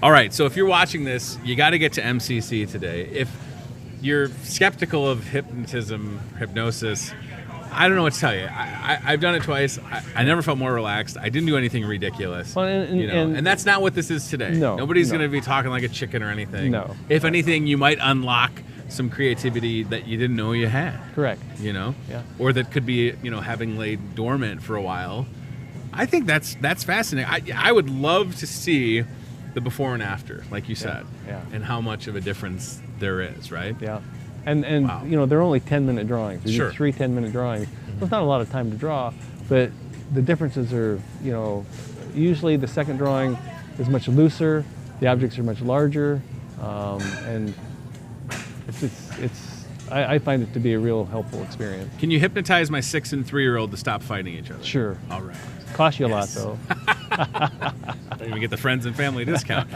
All right. So if you're watching this, you got to get to MCC today. If you're skeptical of hypnosis, I don't know what to tell you. I've done it twice. I never felt more relaxed. I didn't do anything ridiculous. Well, and that's not what this is today. No, Nobody's no. going to be talking like a chicken or anything. No. If anything, you might unlock some creativity that you didn't know you had. Correct. Yeah. Yeah. Or that could be, having laid dormant for a while. I think that's fascinating. I would love to see the before and after, like you said, Yeah. and how much of a difference there is, right? Yeah. And Wow. they're only 10-minute drawings. We Sure. do 3 10-minute drawings. So it's not a lot of time to draw, but the differences are, usually the second drawing is much looser, the objects are much larger, and I find it to be a real helpful experience. Can you hypnotize my 6 and 3-year-old to stop fighting each other? Sure. All right. Costs you a Yes. lot, though. Don't even get the friends and family discount.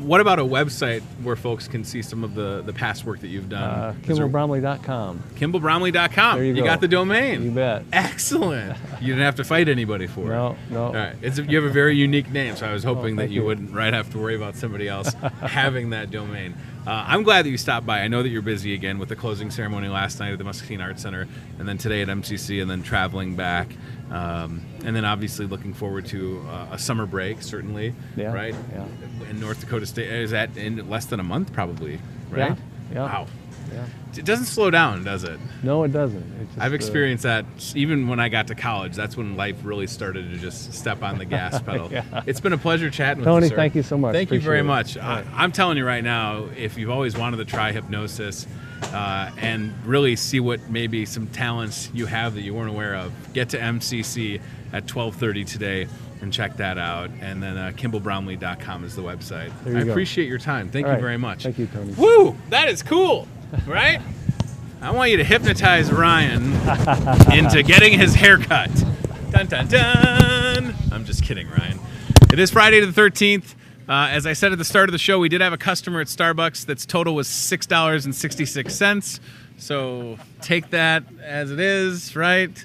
What about a website where folks can see some of the past work that you've done? KimballBromley.com. KimballBromley.com. There you go. got the domain. You bet. Excellent. You didn't have to fight anybody for it. No. All right. You have a very unique name, so I was hoping that thank you you. wouldn't have to worry about somebody else having that domain. I'm glad that you stopped by. I know that you're busy again with the closing ceremony last night at the Muscatine Arts Center, and then today at MCC, and then traveling back. And then obviously looking forward to a summer break, certainly, Yeah, right? yeah. In North Dakota State. Is that in less than a month, probably, right? Yeah. Wow. Yeah. It doesn't slow down, does it? No, it doesn't. It's just, I've experienced that even when I got to college. That's when life really started to just step on the gas pedal. Yeah. It's been a pleasure chatting with Tony, you, sir. thank you so much. Thank you very Appreciate it. much. I'm telling you right now, if you've always wanted to try hypnosis and really see what maybe some talents you have that you weren't aware of, get to MCC at 12:30 today and check that out. And then KimballBromley.com is the website. There you I go. appreciate your time. Thank All you right. very much. Thank you, Tony. Woo! That is cool, right? I want you to hypnotize Ryan into getting his haircut. Dun, dun, dun. I'm just kidding, Ryan. It is Friday the 13th. As I said at the start of the show, we did have a customer at Starbucks that's total was $6.66. So take that as it is, right?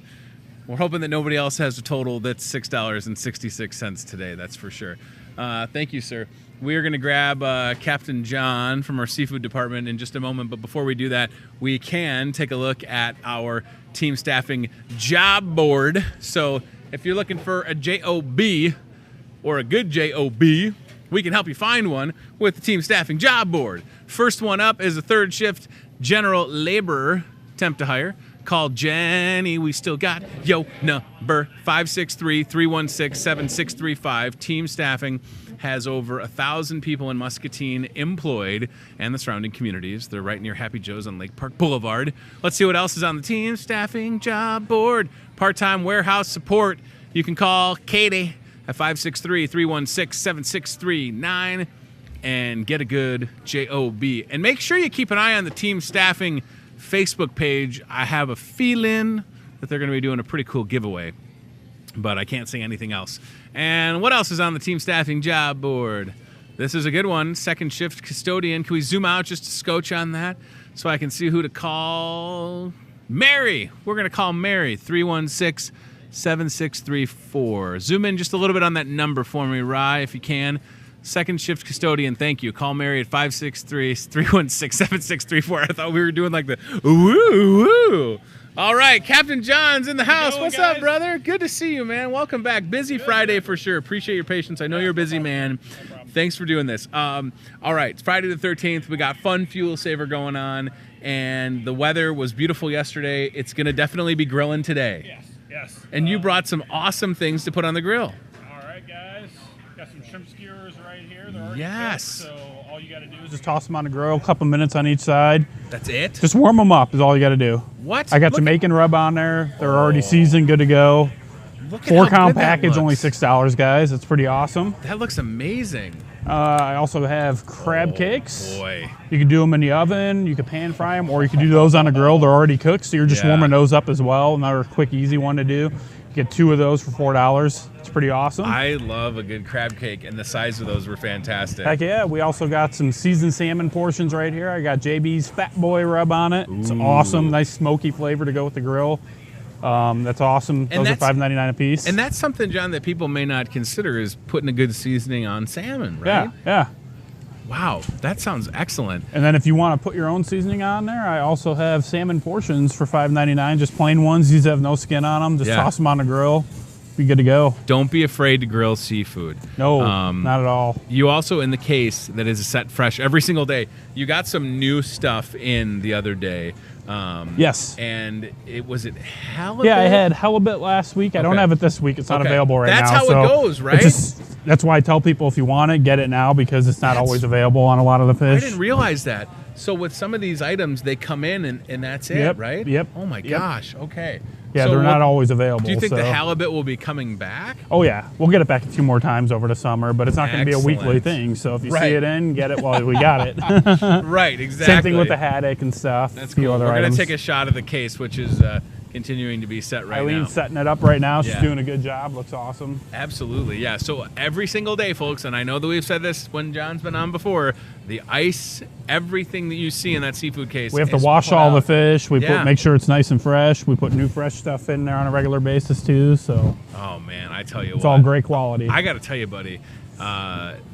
We're hoping that nobody else has a total that's $6.66 today, that's for sure. Thank you, sir. We are going to grab Captain John from our seafood department in just a moment, but before we do that, we can take a look at our team staffing job board. So if you're looking for a JOB or a good JOB, we can help you find one with the team staffing job board. First one up is a third shift general laborer temp to hire. Call Jenny. We still got yo number 563-316-7635. Team staffing has over 1,000 people in Muscatine employed and the surrounding communities. They're right near Happy Joe's on Lake Park Boulevard. Let's see what else is on the team staffing job board. Part-time warehouse support. You can call Katie at 563-316-7639 and get a good JOB. And make sure you keep an eye on the team staffing Facebook page. I have a feeling that they're going to be doing a pretty cool giveaway, but I can't say anything else. And what else is on the team staffing job board? This is a good one. Second shift custodian. Can we zoom out just a scotch on that so I can see who to call? Mary. We're going to call Mary, 316-7634. Zoom in just a little bit on that number for me, Rye, if you can. Second shift custodian, thank you. Call Mary at 563-316-7634. I thought we were doing like the woo woo. All right, Captain John's in the house. What's up, brother? Good to see you, man. Welcome back. Busy Friday for sure. Appreciate your patience. I know you're a busy man. Thanks for doing this. All right, it's Friday the 13th. We got fun fuel saver going on, and the weather was beautiful yesterday. It's going to definitely be grilling today. Yes. And you brought some awesome things to put on the grill. All right, guys. Got some shrimp skewers right here. They're already Yes. cooked, so all you got to do is just toss them on the grill, a couple minutes on each side. That's it? Just warm them up is all you got to do. What? I got Look Jamaican rub on there. They're already seasoned, good to go. Look at how 4-count good that package, only looks. $6, guys. It's pretty awesome. That looks amazing. I also have crab cakes. Boy. You can do them in the oven. You can pan fry them, or you can do those on the grill. They're already cooked, so you're just Yeah. warming those up as well. Another quick, easy one to do. You get 2 of those for $4. It's pretty awesome. I love a good crab cake, and the size of those were fantastic. Heck yeah, we also got some seasoned salmon portions right here. I got JB's Fat Boy rub on it. It's awesome, nice smoky flavor to go with the grill. That's awesome. And Those are that's- $5.99 a piece. And that's something, John, that people may not consider is putting a good seasoning on salmon, right? yeah. Wow, that sounds excellent. And then if you want to put your own seasoning on there, I also have salmon portions for $5.99, just plain ones. These have no skin on them. Just Yeah. toss them on the grill. Be good to go. Don't be afraid to grill seafood. No, not at all. You also, in the case that is set fresh every single day, you got some new stuff in the other day. Yes. And it was it halibut? Yeah, I had halibut last week. I don't Okay. have it this week. It's not Okay. available right That's now. how it so goes, it's right? that's why I tell people if you want it, get it now because it's not always available on a lot of the I fish. didn't realize that. So with some of these items, they come in and that's it, Yep, right? yep, Oh my yep. gosh. Okay. Yeah, So they're not what- always available. Do you think so. the halibut will be coming back? Oh yeah, we'll get it back a few more times over the summer, but it's not going to be a weekly Excellent. thing. So if you Right. see it in, get it while we got it. Right, exactly. Same thing with the haddock and stuff. That's a few cool. other We're going items. to take a shot of the case, which is continuing to be set right Eileen's now. setting it up right now. She's Yeah. doing a good job. Looks awesome. Absolutely, yeah. So every single day, folks, and I know that we've said this when John's been on before, the ice, everything that you see in that seafood case. We have to is wash put all out. the fish. We Yeah. make sure it's nice and fresh. We put new fresh stuff in there on a regular basis too. So Oh man, I tell you it's what, all great quality. I got to tell you, buddy,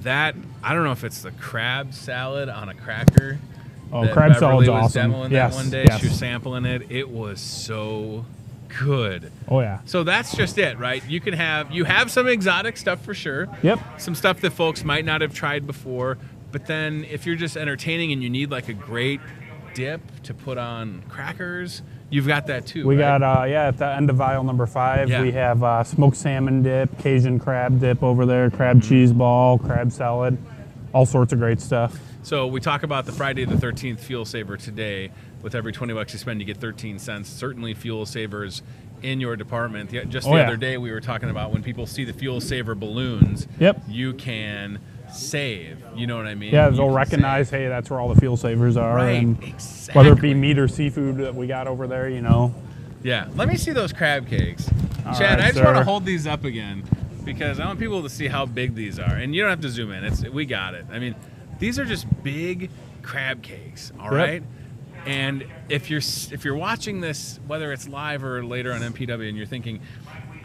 that I don't know if it's the crab salad on a cracker. Oh, that crab Beverly salad's was awesome. demoing Yes, that one day. yes. She was sampling it. It was so good. Oh yeah. So that's just it, right? You have some exotic stuff for sure. Yep. Some stuff that folks might not have tried before. But then if you're just entertaining and you need like a great dip to put on crackers, you've got that too. We right? got at the end of aisle number 5, Yeah. we have smoked salmon dip, Cajun crab dip over there, crab cheese ball, crab salad, all sorts of great stuff. So we talk about the Friday the 13th fuel saver today. With every $20 you spend, you get 13 cents. Certainly fuel savers in your department. Just the Oh, yeah. other day we were talking about when people see the fuel saver balloons, Yep. you can save. You know what I mean? Yeah, You they'll can recognize, save. hey, that's where all the fuel savers are. Right, And exactly. whether it be meat or seafood that we got over there, you know. Yeah, let me see those crab cakes. All Chad, right, I just want to sir. hold these up again because I want people to see how big these are. And you don't have to zoom in. We got it. I mean, these are just big crab cakes, all right? And if you're watching this, whether it's live or later on MPW, and you're thinking,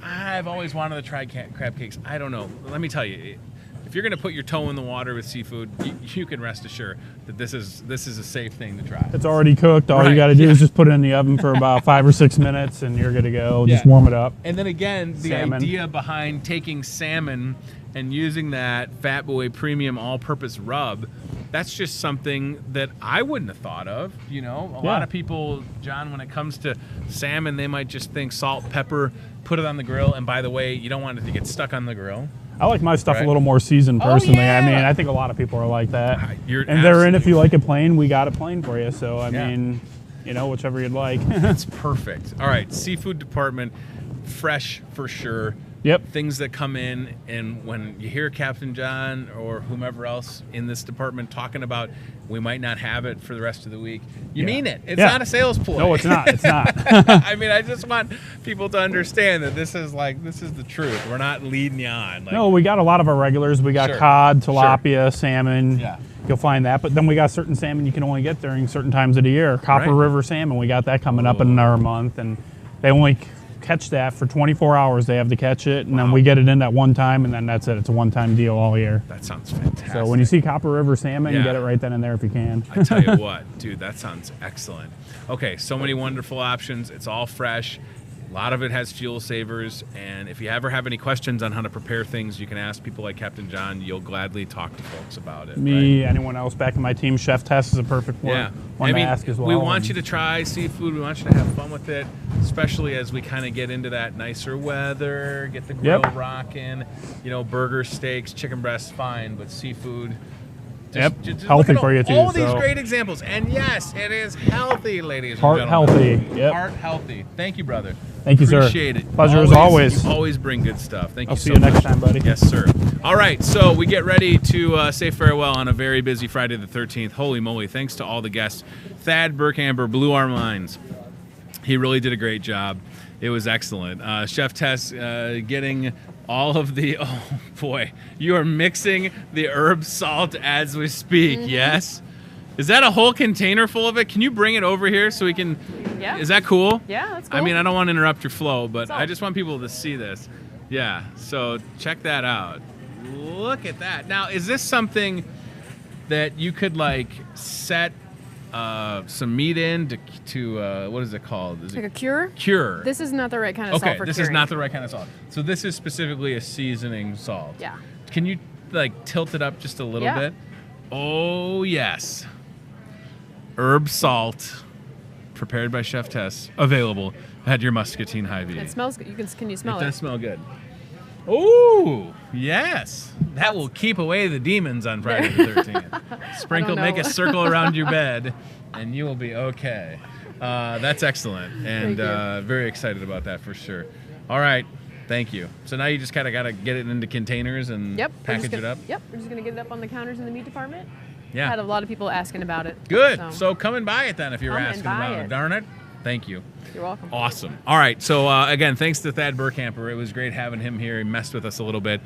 I've always wanted to try crab cakes, I don't know. Let me tell you, if you're going to put your toe in the water with seafood, you can rest assured that this is a safe thing to try. It's already cooked. All you got to do is just put it in the oven for about 5 or 6 minutes, and you're good to go. Just warm it up. And then again, the idea behind taking salmon and using that Fat Boy Premium all-purpose rub, that's just something that I wouldn't have thought of. You know, a lot of people, John, when it comes to salmon, they might just think salt, pepper, put it on the grill. And by the way, you don't want it to get stuck on the grill. I like my stuff a little more seasoned personally. yeah. I mean, I think a lot of people are like that. You're and they're in if you like it plain, we got it plain for you. So, I Yeah. mean, you know, whichever you'd like. It's perfect. All right, seafood department, fresh for sure. Yep. Things that come in, and when you hear Captain John or whomever else in this department talking about we might not have it for the rest of the week, you mean it. It's not a sales ploy. No, it's not. It's not. I mean, I just want people to understand that this is the truth. We're not leading you on. Like, No, we got a lot of our regulars. We got cod, tilapia, salmon. Yeah. You'll find that. But then we got certain salmon you can only get during certain times of the year. Copper River salmon, we got that coming up in another month. And they only catch that for 24 hours. They have to catch it. And then we get it in at one time, and then that's it. It's a one-time deal all year. That sounds fantastic. So when you see Copper River salmon, get it right then and there if you can. I tell you what, dude, that sounds excellent. Okay, so many wonderful options. It's all fresh. A lot of it has fuel savers, and if you ever have any questions on how to prepare things, you can ask people like Captain John. You'll gladly talk to folks about it. Me, anyone else back in my team, Chef Tess is a perfect one, to ask as well. We want you to try seafood. We want you to have fun with it, especially as we kind of get into that nicer weather, get the grill rocking. You know, burger, steaks, chicken breasts, fine, but seafood. Just healthy for you too. All these great examples, and yes, it is healthy, ladies and gentlemen. Heart healthy. Yep. Heart healthy. Thank you, brother. Thank you, sir. Appreciate it. Pleasure as always. You always bring good stuff. Thank you so much. much. I'll see you next time, buddy. Yes, sir. All right, so we get ready to say farewell on a very busy Friday the 13th. Holy moly, thanks to all the guests. Thad Burkhamper blew our minds. He really did a great job. It was excellent. Chef Tess getting all of the, oh boy, you are mixing the herb salt as we speak, yes? Is that a whole container full of it? Can you bring it over here so we can, is that cool? Yeah, that's cool. I mean, I don't want to interrupt your flow, but I just want people to see this. Yeah, so check that out. Look at that. Now, is this something that you could like set some meat in to what is it called? Is like it a cure? Cure. This is not the right kind of salt for this curing. is not the right kind of salt. So this is specifically a seasoning salt. Yeah. Can you like tilt it up just a little bit? Oh yes. Herb salt, prepared by Chef Tess, available at your Muscatine Hy-Vee. It smells good. Can you smell it? It does smell good. Ooh, yes. That will keep away the demons on Friday the 13th. Sprinkle, make a circle around your bed, and you will be okay. That's excellent, and very excited about that for sure. All right, thank you. So now you just kind of got to get it into containers and package it up? Yep, we're just going to get it up on the counters in the meat department. Yeah. Had a lot of people asking about it. Good. So come and buy it then if you're asking about it. Darn it. Thank you. You're welcome. Awesome. All right. So, again, thanks to Thad Burkhamper. It was great having him here. He messed with us a little bit.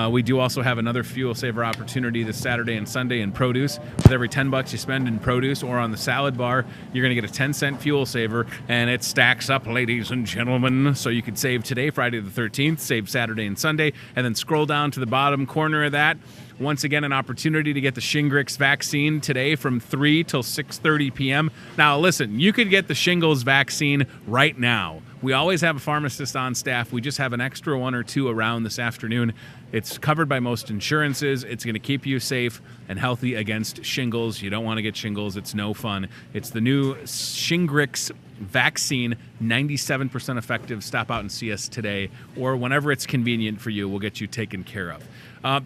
We do also have another fuel saver opportunity this Saturday and Sunday in produce. With every $10 you spend in produce or on the salad bar, you're going to get a 10-cent fuel saver, and it stacks up, ladies and gentlemen. So you could save today, Friday the 13th, save Saturday and Sunday, and then scroll down to the bottom corner of that. Once again, an opportunity to get the Shingrix vaccine today from 3 till 6:30 p.m. Now, listen, you could get the shingles vaccine right now. We always have a pharmacist on staff. We just have an extra one or two around this afternoon. It's covered by most insurances. It's going to keep you safe and healthy against shingles. You don't want to get shingles. It's no fun. It's the new Shingrix vaccine, 97% effective. Stop out and see us today, or whenever it's convenient for you. We'll get you taken care of.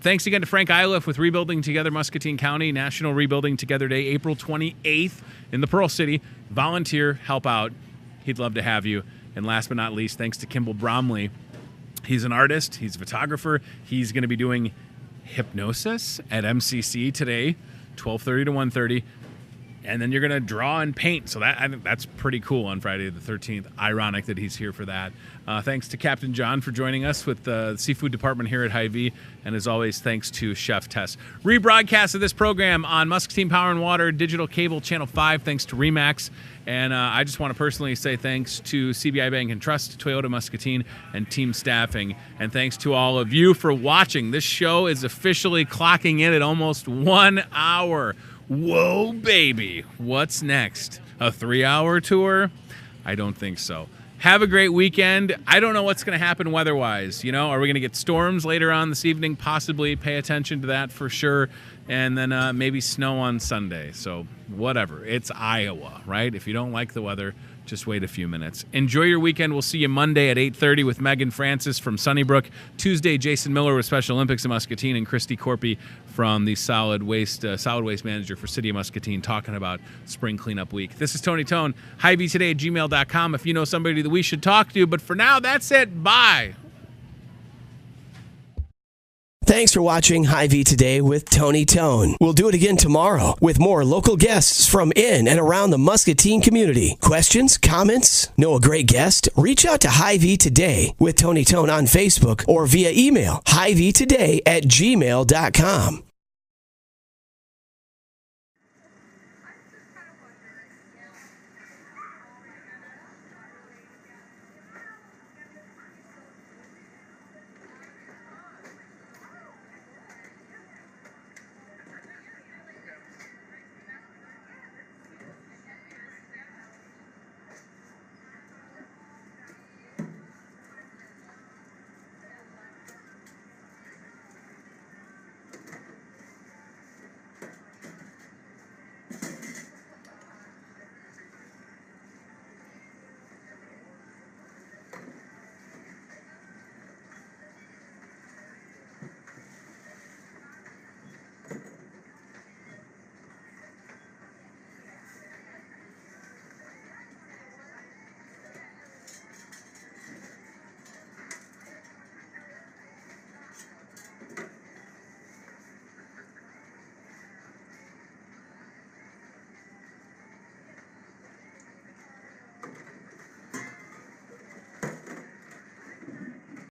Thanks again to Frank Iliff with Rebuilding Together Muscatine County, National Rebuilding Together Day, April 28th in the Pearl City. Volunteer, help out. He'd love to have you. And last but not least, thanks to Kimball Bromley. He's an artist. He's a photographer. He's going to be doing hypnosis at MCC today, 12:30 to 1:30. And then you're going to draw and paint. So I think that's pretty cool on Friday the 13th. Ironic that he's here for that. Thanks to Captain John for joining us with the seafood department here at Hy-Vee. And as always, thanks to Chef Tess. Rebroadcast of this program on Muscatine Power and Water, Digital Cable Channel 5, thanks to Remax. And I just want to personally say thanks to CBI Bank and Trust, Toyota Muscatine, and Team Staffing. And thanks to all of you for watching. This show is officially clocking in at almost 1 hour. Whoa, baby. What's next? A 3-hour tour? I don't think so. Have a great weekend. I don't know what's going to happen weather-wise. You know, are we going to get storms later on this evening? Possibly. Pay attention to that for sure. And then maybe snow on Sunday. So whatever. It's Iowa, right? If you don't like the weather, just wait a few minutes. Enjoy your weekend. We'll see you Monday at 8:30 with Megan Francis from Sunnybrook. Tuesday, Jason Miller with Special Olympics in Muscatine, and Christy Corpy from the solid waste manager for City of Muscatine, talking about spring cleanup week. This is Tony Tone, Hy-Vee@gmail.com if you know somebody that we should talk to. But for now, that's it. Bye. Thanks for watching Hy-Vee Today with Tony Tone. We'll do it again tomorrow with more local guests from in and around the Muscatine community. Questions, comments, know a great guest? Reach out to Hy-Vee Today with Tony Tone on Facebook or via email, hyveetoday@gmail.com.